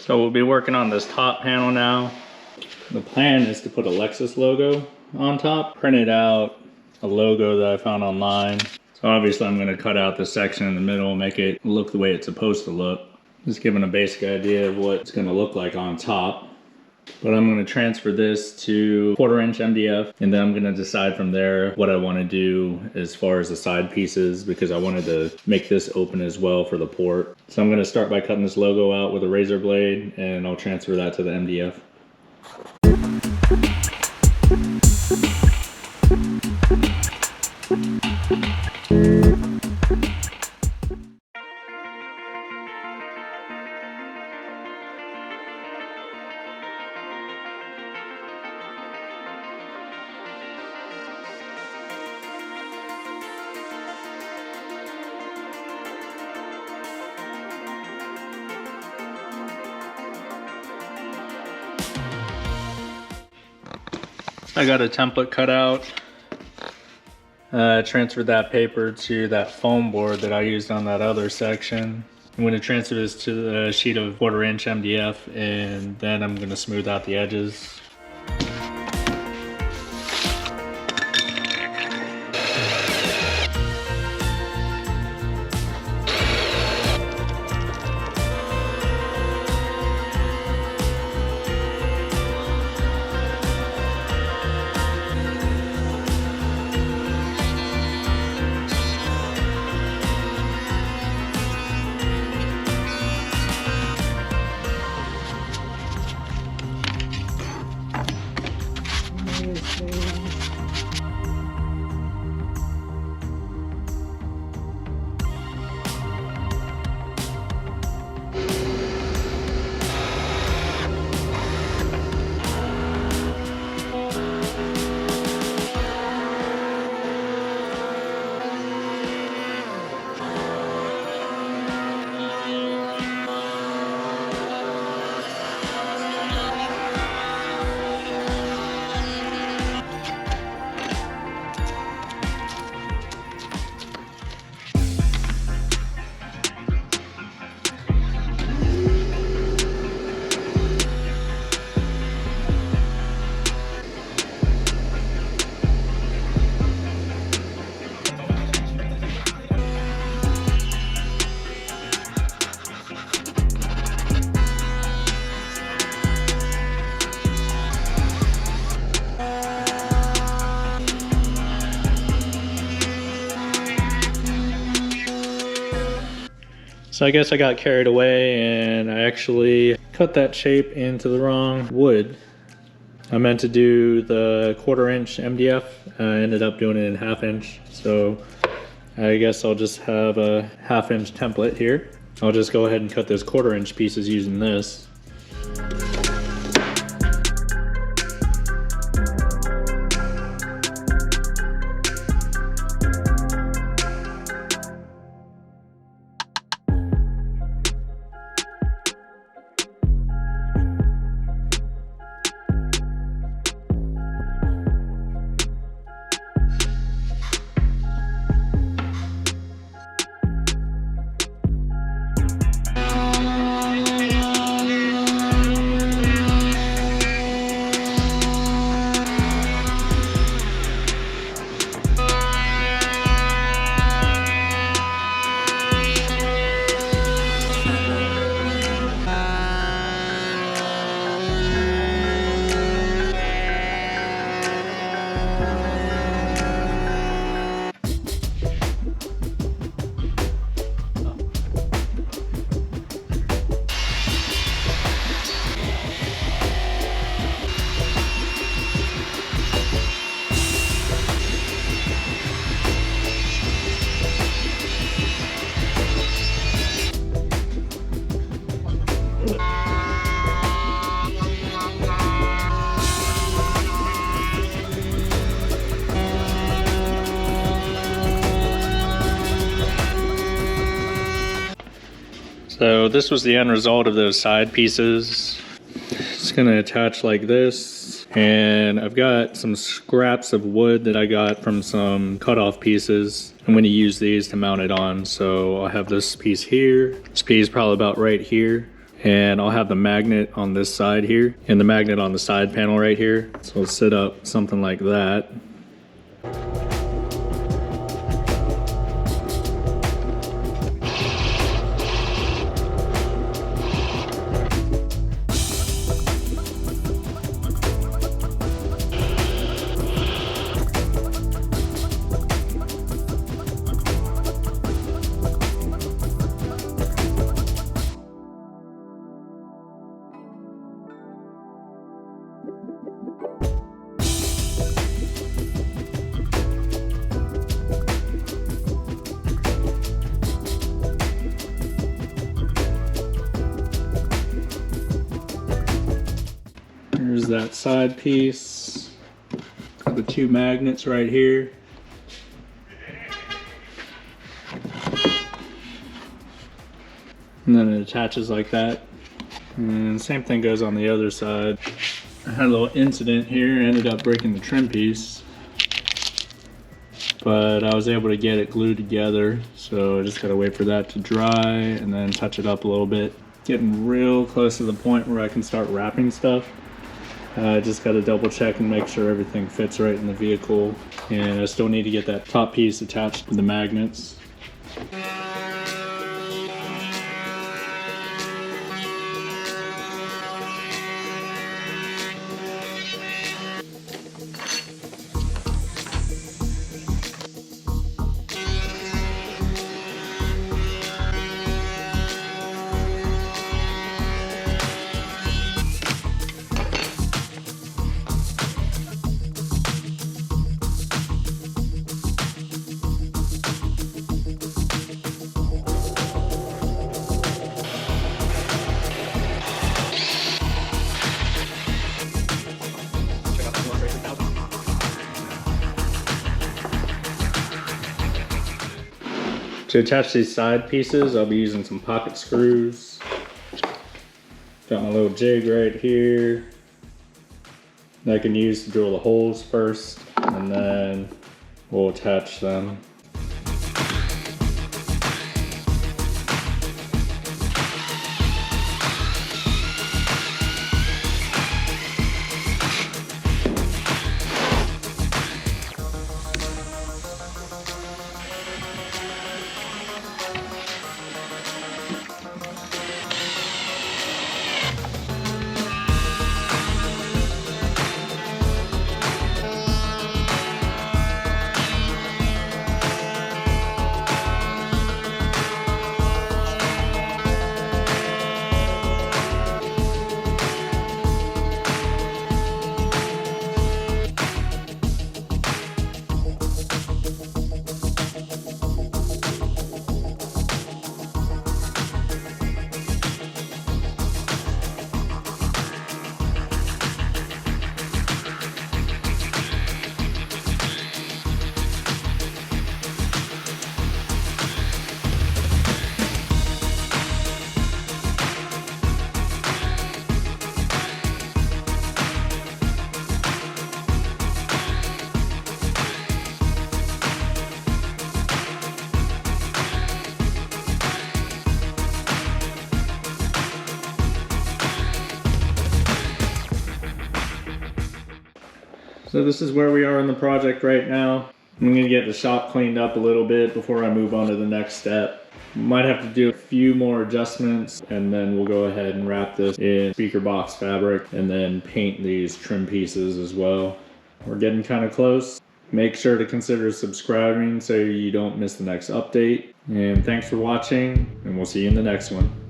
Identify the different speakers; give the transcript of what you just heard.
Speaker 1: So we'll be working on this top panel now. The plan is to put a Lexus logo on top, printed out a logo that I found online. So obviously I'm going to cut out this section in the middle, make it look the way it's supposed to look. Just giving a basic idea of what it's going to look like on top. But I'm going to transfer this to 1/4 inch MDF, and then I'm going to decide from there what I want to do as far as the side pieces, because I wanted to make this open as well for the port. So I'm going to start by cutting this logo out with a razor blade, and I'll transfer that to the MDF. I got a template cut out. Transferred that paper to that foam board that I used on that other section. I'm going to transfer this to the sheet of 1/4 inch MDF, and then I'm going to smooth out the edges. So I guess I got carried away and I actually cut that shape into the wrong wood. I meant to do the 1/4 inch MDF. I ended up doing it in 1/2 inch. So I guess I'll just have a 1/2 inch template here. I'll just go ahead and cut those 1/4 inch pieces using this. So this was the end result of those side pieces. It's gonna attach like this, and I've got some scraps of wood that I got from some cut-off pieces. I'm gonna use these to mount it on. So I'll have this piece here, this piece probably about right here, And I'll have the magnet on this side here and the magnet on the side panel right here. So we'll set up something like that. Here's that side piece. Got the two magnets right here. And then it attaches like that. And same thing goes on the other side. I had a little incident here, ended up breaking the trim piece. But I was able to get it glued together. So I just gotta wait for that to dry and then touch it up a little bit. Getting real close to the point where I can start wrapping stuff. I just got to double check and make sure everything fits right in the vehicle, and I still need to get that top piece attached to the magnets. To attach these side pieces, I'll be using some pocket screws. Got my little jig right here that I can use to drill the holes first, and then we'll attach them. So this is where we are in the project right now. I'm gonna get the shop cleaned up a little bit before I move on to the next step. Might have to do a few more adjustments, and then we'll go ahead and wrap this in speaker box fabric and then paint these trim pieces as well. We're getting kind of close. Make sure to consider subscribing so you don't miss the next update. And thanks for watching, and we'll see you in the next one.